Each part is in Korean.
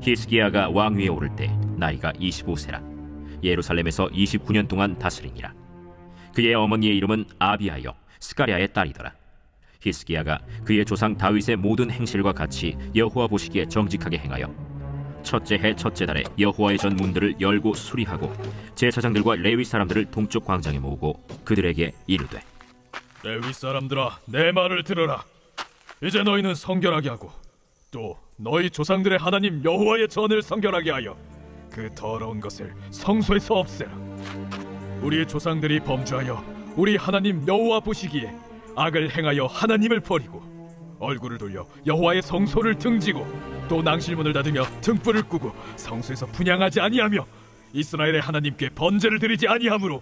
히스기야가 왕위에 오를 때 나이가 25세라. 예루살렘에서 29년 동안 다스리니라. 그의 어머니의 이름은 아비하여 스가랴의 딸이더라. 히스기야가 그의 조상 다윗의 모든 행실과 같이 여호와 보시기에 정직하게 행하여 첫째 해 첫째 달에 여호와의 전 문들을 열고 수리하고 제사장들과 레위 사람들을 동쪽 광장에 모으고 그들에게 이르되, 레위 사람들아, 내 말을 들으라. 이제 너희는 성결하게 하고 또 너희 조상들의 하나님 여호와의 전을 성결하게 하여 그 더러운 것을 성소에서 없애라. 우리의 조상들이 범죄하여 우리 하나님 여호와 보시기에 악을 행하여 하나님을 버리고 얼굴을 돌려 여호와의 성소를 등지고 또 낭실문을 닫으며 등불을 끄고 성소에서 분향하지 아니하며 이스라엘의 하나님께 번제를 드리지 아니하므로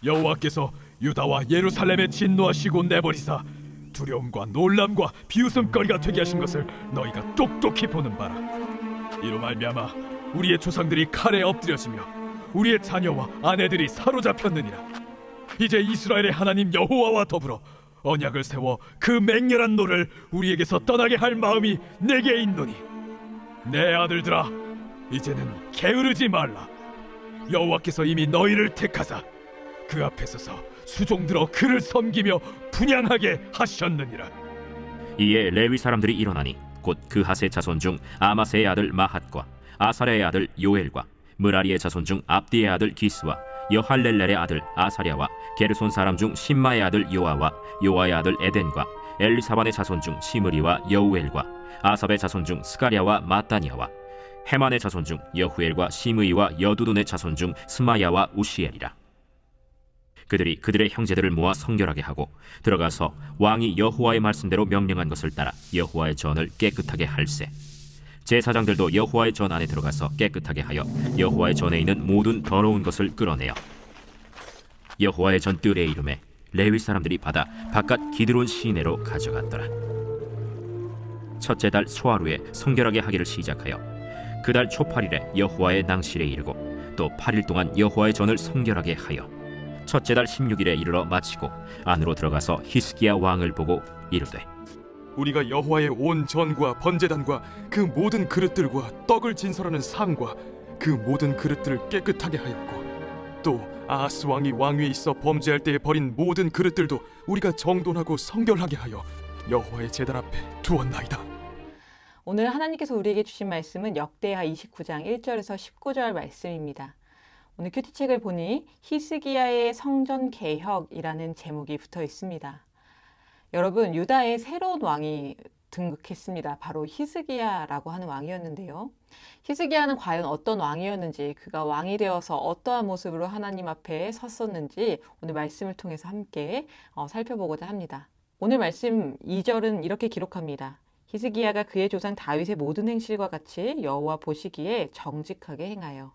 여호와께서 유다와 예루살렘에 진노하시고 내버리사 두려움과 놀람과 비웃음거리가 되게 하신 것을 너희가 똑똑히 보는 바라. 이로 말미암아 우리의 조상들이 칼에 엎드려지며 우리의 자녀와 아내들이 사로잡혔느니라. 이제 이스라엘의 하나님 여호와와 더불어 언약을 세워 그 맹렬한 노를 우리에게서 떠나게 할 마음이 내게 있노니 내 아들들아, 이제는 게으르지 말라. 여호와께서 이미 너희를 택하사 그 앞에 서서 수종들어 그를 섬기며 분향하게 하셨느니라. 이에 레위 사람들이 일어나니 곧 그하스의 자손 중 아마세의 아들 마핫과 아사랴의 아들 요엘과 므라리의 자손 중 압디의 아들 기스와 여할렐렐의 아들 아사랴와 게르손 사람 중 심마의 아들 요아와 요아의 아들 에덴과 엘리사반의 자손 중 시므리와 여우엘과 아삽의 자손 중 스가랴와 마따니아와 헤만의 자손 중 여후엘과 시므이와 여두둔의 자손 중 스마야와 우시엘이라. 그들이 그들의 형제들을 모아 성결하게 하고 들어가서 왕이 여호와의 말씀대로 명령한 것을 따라 여호와의 전을 깨끗하게 할세. 제사장들도 여호와의 전 안에 들어가서 깨끗하게 하여 여호와의 전에 있는 모든 더러운 것을 끌어내어 여호와의 전 뜰의 이름에 레위 사람들이 받아 바깥 기드론 시내로 가져갔더라. 첫째 달 소하루에 성결하게 하기를 시작하여 그 달 초팔일에 여호와의 낭실에 이르고 또 8일 동안 여호와의 전을 성결하게 하여 첫째 달 16일에 이르러 마치고 안으로 들어가서 히스기야 왕을 보고 이르되, 우리가 여호와의 온 전과 번제단과 그 모든 그릇들과 떡을 진설하는 상과 그 모든 그릇들을 깨끗하게 하였고 또 아하스 왕이 왕위에 있어 범죄할 때에 버린 모든 그릇들도 우리가 정돈하고 성결하게 하여 여호와의 제단 앞에 두었나이다. 오늘 하나님께서 우리에게 주신 말씀은 역대하 29장 1절에서 19절 말씀입니다. 오늘 큐티책을 보니 히스기야의 성전 개혁이라는 제목이 붙어 있습니다. 여러분, 유다의 새로운 왕이 등극했습니다. 바로 히스기야라고 하는 왕이었는데요. 히스기야는 과연 어떤 왕이었는지, 그가 왕이 되어서 어떠한 모습으로 하나님 앞에 섰었는지 오늘 말씀을 통해서 함께 살펴보고자 합니다. 오늘 말씀 2절은 이렇게 기록합니다. 히스기야가 그의 조상 다윗의 모든 행실과 같이 여호와 보시기에 정직하게 행하여.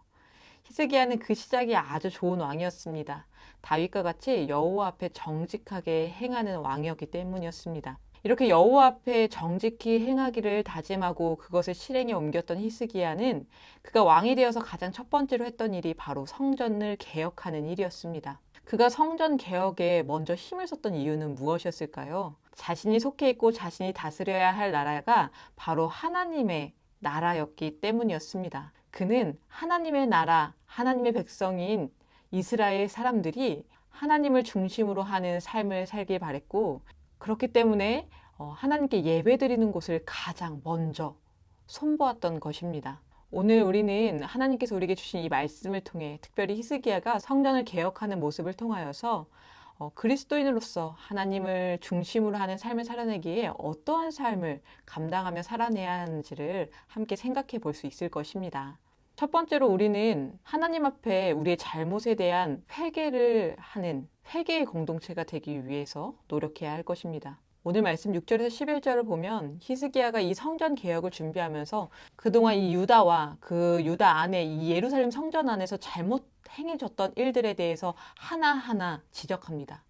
히스기야는 그 시작이 아주 좋은 왕이었습니다. 다윗과 같이 여호와 앞에 정직하게 행하는 왕이었기 때문이었습니다. 이렇게 여호와 앞에 정직히 행하기를 다짐하고 그것을 실행에 옮겼던 히스기야는 그가 왕이 되어서 가장 첫 번째로 했던 일이 바로 성전을 개혁하는 일이었습니다. 그가 성전 개혁에 먼저 힘을 썼던 이유는 무엇이었을까요? 자신이 속해 있고 자신이 다스려야 할 나라가 바로 하나님의 나라였기 때문이었습니다. 그는 하나님의 나라, 하나님의 백성인 이스라엘 사람들이 하나님을 중심으로 하는 삶을 살길 바랬고, 그렇기 때문에 하나님께 예배드리는 곳을 가장 먼저 손보았던 것입니다. 오늘 우리는 하나님께서 우리에게 주신 이 말씀을 통해 특별히 히스기야가 성전을 개혁하는 모습을 통하여서 그리스도인으로서 하나님을 중심으로 하는 삶을 살아내기에 어떠한 삶을 감당하며 살아내야 하는지를 함께 생각해 볼 수 있을 것입니다. 첫 번째로 우리는 하나님 앞에 우리의 잘못에 대한 회개를 하는 회개의 공동체가 되기 위해서 노력해야 할 것입니다. 오늘 말씀 6절에서 11절을 보면 히스기야가 이 성전 개혁을 준비하면서 그동안 이 유다와 그 유다 안에 이 예루살렘 성전 안에서 잘못 행해졌던 일들에 대해서 하나하나 지적합니다.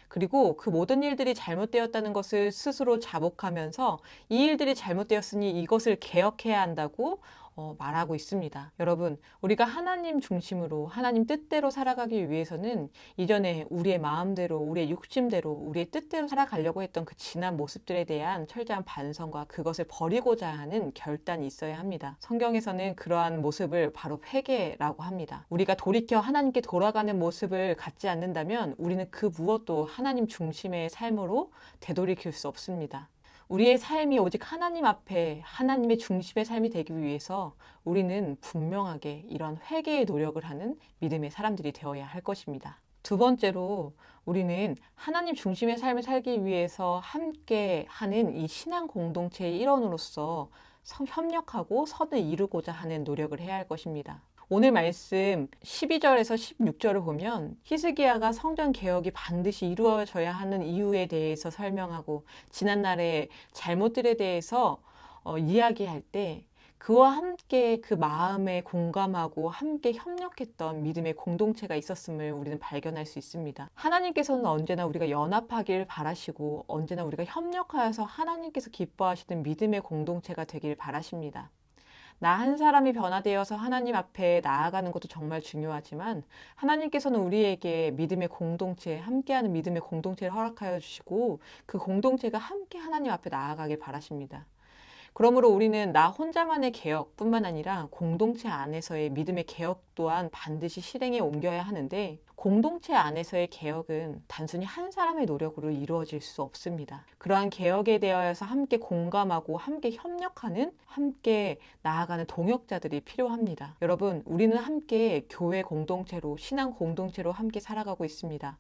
그리고 그 모든 일들이 잘못되었다는 것을 스스로 자복하면서 이 일들이 잘못되었으니 이것을 개혁해야 한다고 말하고 있습니다. 여러분, 우리가 하나님 중심으로 하나님 뜻대로 살아가기 위해서는 이전에 우리의 마음대로, 우리의 욕심대로, 우리의 뜻대로 살아가려고 했던 그 지난 모습들에 대한 철저한 반성과 그것을 버리고자 하는 결단이 있어야 합니다. 성경에서는 그러한 모습을 바로 회개라고 합니다. 우리가 돌이켜 하나님께 돌아가는 모습을 갖지 않는다면 우리는 그 무엇도 하나님 중심의 삶으로 되돌이킬 수 없습니다. 우리의 삶이 오직 하나님 앞에 하나님의 중심의 삶이 되기 위해서 우리는 분명하게 이런 회개의 노력을 하는 믿음의 사람들이 되어야 할 것입니다. 두 번째로 우리는 하나님 중심의 삶을 살기 위해서 함께 하는 이 신앙 공동체의 일원으로서 협력하고 선을 이루고자 하는 노력을 해야 할 것입니다. 오늘 말씀 12절에서 16절을 보면 히스기야가 성전 개혁이 반드시 이루어져야 하는 이유에 대해서 설명하고 지난날의 잘못들에 대해서 이야기할 때 그와 함께 그 마음에 공감하고 함께 협력했던 믿음의 공동체가 있었음을 우리는 발견할 수 있습니다. 하나님께서는 언제나 우리가 연합하길 바라시고 언제나 우리가 협력하여서 하나님께서 기뻐하시는 믿음의 공동체가 되길 바라십니다. 나 한 사람이 변화되어서 하나님 앞에 나아가는 것도 정말 중요하지만 하나님께서는 우리에게 믿음의 공동체, 함께하는 믿음의 공동체를 허락하여 주시고 그 공동체가 함께 하나님 앞에 나아가길 바라십니다. 그러므로 우리는 나 혼자만의 개혁뿐만 아니라 공동체 안에서의 믿음의 개혁 또한 반드시 실행에 옮겨야 하는데 공동체 안에서의 개혁은 단순히 한 사람의 노력으로 이루어질 수 없습니다. 그러한 개혁에 대하여서 함께 공감하고 함께 협력하는 함께 나아가는 동역자들이 필요합니다. 여러분, 우리는 함께 교회 공동체로 신앙 공동체로 함께 살아가고 있습니다.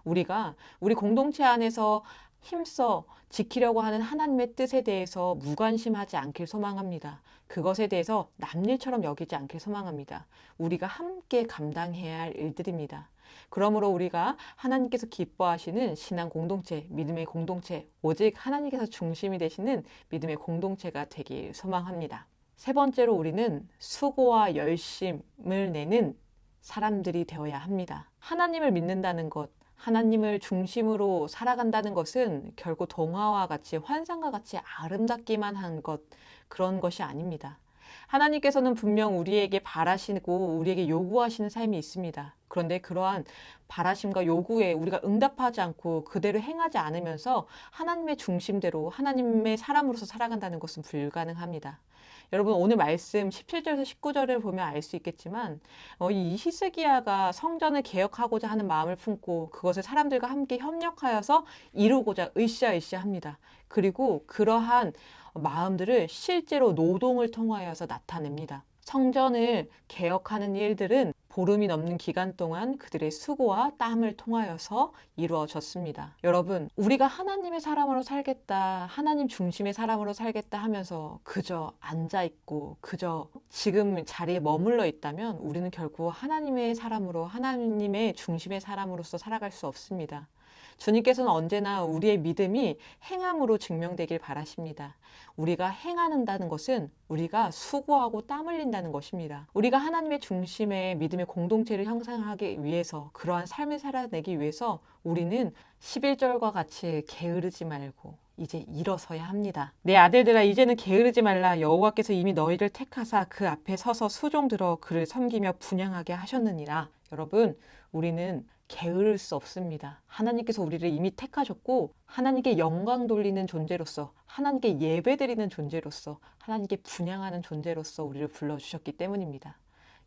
우리가 우리 공동체 안에서 힘써 지키려고 하는 하나님의 뜻에 대해서 무관심하지 않길 소망합니다. 그것에 대해서 남일처럼 여기지 않길 소망합니다. 우리가 함께 감당해야 할 일들입니다. 그러므로 우리가 하나님께서 기뻐하시는 신앙 공동체, 믿음의 공동체, 오직 하나님께서 중심이 되시는 믿음의 공동체가 되길 소망합니다. 세 번째로 우리는 수고와 열심을 내는 사람들이 되어야 합니다. 하나님을 믿는다는 것, 하나님을 중심으로 살아간다는 것은 결국 동화와 같이 환상과 같이 아름답기만 한 것, 그런 것이 아닙니다. 하나님께서는 분명 우리에게 바라시고 우리에게 요구하시는 삶이 있습니다. 그런데 그러한 바라심과 요구에 우리가 응답하지 않고 그대로 행하지 않으면서 하나님의 중심대로 하나님의 사람으로서 살아간다는 것은 불가능합니다. 여러분, 오늘 말씀 17절에서 19절을 보면 알 수 있겠지만 이 히스기야가 성전을 개혁하고자 하는 마음을 품고 그것을 사람들과 함께 협력하여서 이루고자 으쌰으쌰합니다. 그리고 그러한 마음들을 실제로 노동을 통하여서 나타냅니다. 성전을 개혁하는 일들은 보름이 넘는 기간 동안 그들의 수고와 땀을 통하여서 이루어졌습니다. 여러분, 우리가 하나님의 사람으로 살겠다, 하나님 중심의 사람으로 살겠다 하면서 그저 앉아있고 그저 지금 자리에 머물러 있다면 우리는 결국 하나님의 사람으로, 하나님의 중심의 사람으로서 살아갈 수 없습니다. 주님께서는 언제나 우리의 믿음이 행함으로 증명되길 바라십니다. 우리가 행한다는 것은 우리가 수고하고 땀 흘린다는 것입니다. 우리가 하나님의 중심의 믿음의 공동체를 형성하기 위해서, 그러한 삶을 살아내기 위해서 우리는 11절과 같이 게으르지 말고 이제 일어서야 합니다. 내 아들들아, 이제는 게으르지 말라. 여호와께서 이미 너희를 택하사 그 앞에 서서 수종 들어 그를 섬기며 분향하게 하셨느니라. 여러분, 우리는 게으를 수 없습니다. 하나님께서 우리를 이미 택하셨고 하나님께 영광 돌리는 존재로서, 하나님께 예배드리는 존재로서, 하나님께 분향하는 존재로서 우리를 불러주셨기 때문입니다.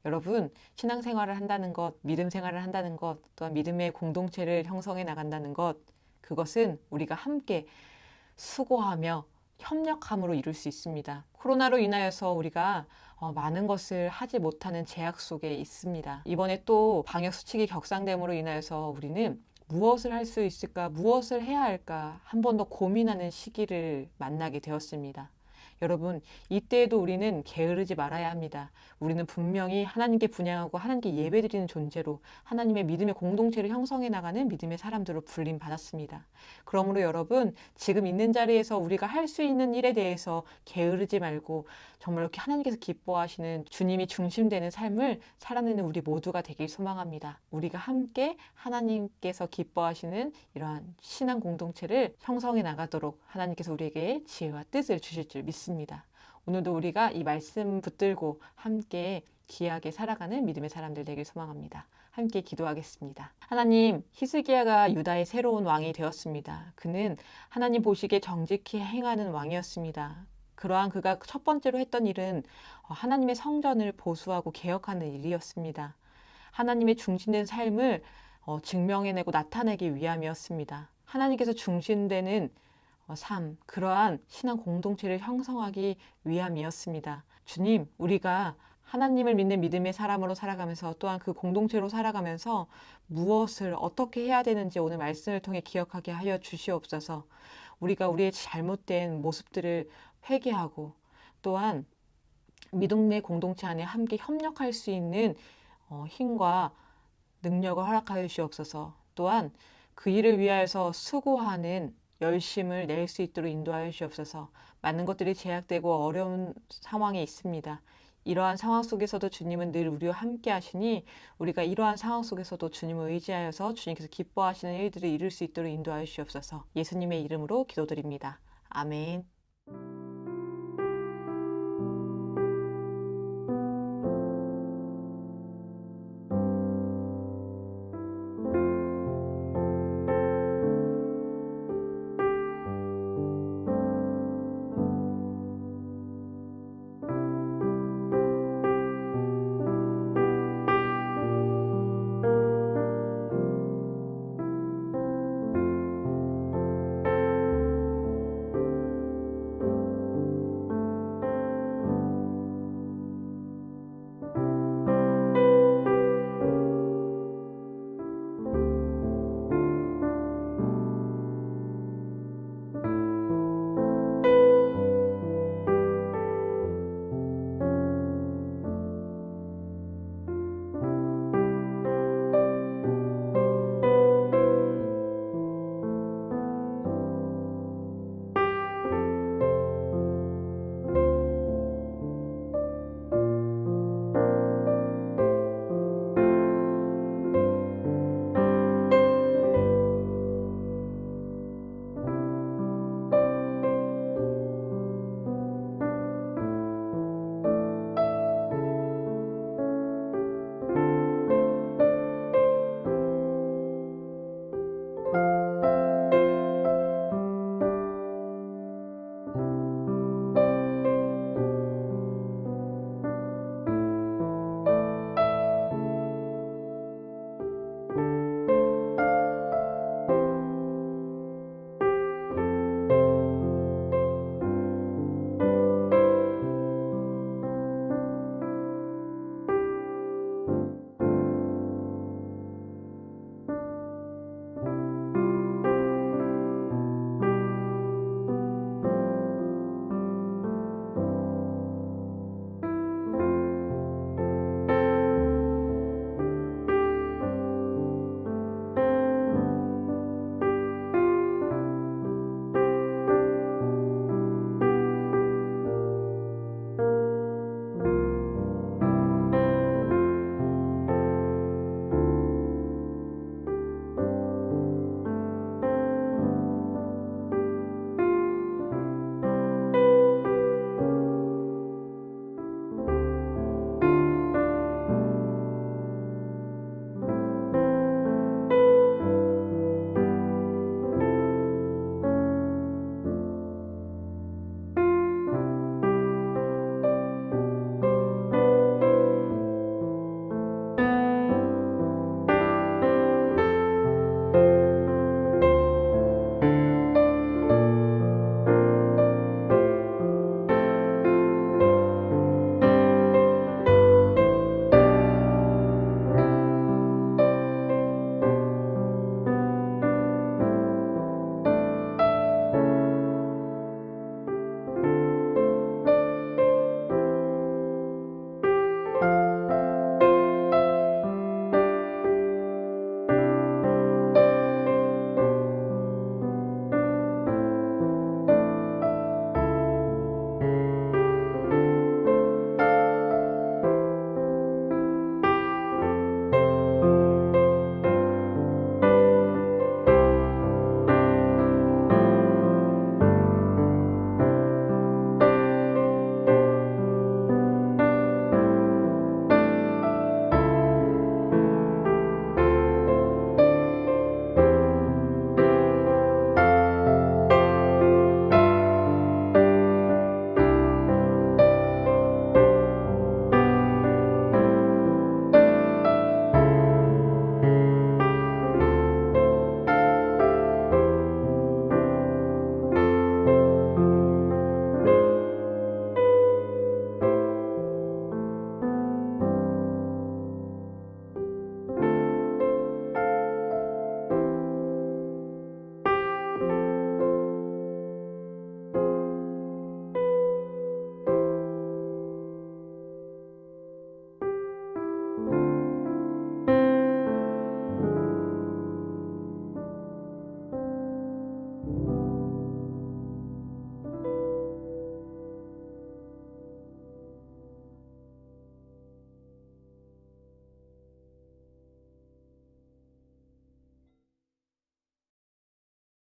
여러분, 신앙생활을 한다는 것, 믿음 생활을 한다는 것, 또한 믿음의 공동체를 형성해 나간다는 것, 그것은 우리가 함께 수고하며 협력함으로 이룰 수 있습니다. 코로나로 인하여서 우리가 많은 것을 하지 못하는 제약 속에 있습니다. 이번에 또 방역수칙이 격상됨으로 인하여서 우리는 무엇을 할 수 있을까, 무엇을 해야 할까 한 번 더 고민하는 시기를 만나게 되었습니다. 여러분, 이때에도 우리는 게으르지 말아야 합니다. 우리는 분명히 하나님께 분향하고 하나님께 예배드리는 존재로 하나님의 믿음의 공동체를 형성해 나가는 믿음의 사람들로 불림받았습니다. 그러므로 여러분, 지금 있는 자리에서 우리가 할 수 있는 일에 대해서 게으르지 말고 정말 이렇게 하나님께서 기뻐하시는 주님이 중심되는 삶을 살아내는 우리 모두가 되길 소망합니다. 우리가 함께 하나님께서 기뻐하시는 이러한 신앙 공동체를 형성해 나가도록 하나님께서 우리에게 지혜와 뜻을 주실 줄 믿습니다. 오늘도 우리가 이 말씀 붙들고 함께 귀하게 살아가는 믿음의 사람들 되길 소망합니다. 함께 기도하겠습니다. 하나님, 히스기야가 유다의 새로운 왕이 되었습니다. 그는 하나님 보시기에 정직히 행하는 왕이었습니다. 그러한 그가 첫 번째로 했던 일은 하나님의 성전을 보수하고 개혁하는 일이었습니다. 하나님의 중심된 삶을 증명해내고 나타내기 위함이었습니다. 하나님께서 중심되는 삶, 그러한 신앙 공동체를 형성하기 위함이었습니다. 주님, 우리가 하나님을 믿는 믿음의 사람으로 살아가면서 또한 그 공동체로 살아가면서 무엇을 어떻게 해야 되는지 오늘 말씀을 통해 기억하게 하여 주시옵소서. 우리가 우리의 잘못된 모습들을 회개하고 또한 믿음의 공동체 안에 함께 협력할 수 있는 힘과 능력을 허락하여 주시옵소서. 또한 그 일을 위하여서 수고하는 열심을 낼 수 있도록 인도하여 주시옵소서. 많은 것들이 제약되고 어려운 상황에 있습니다. 이러한 상황 속에서도 주님은 늘 우리와 함께 하시니 우리가 이러한 상황 속에서도 주님을 의지하여서 주님께서 기뻐하시는 일들을 이룰 수 있도록 인도하여 주시옵소서. 예수님의 이름으로 기도드립니다. 아멘.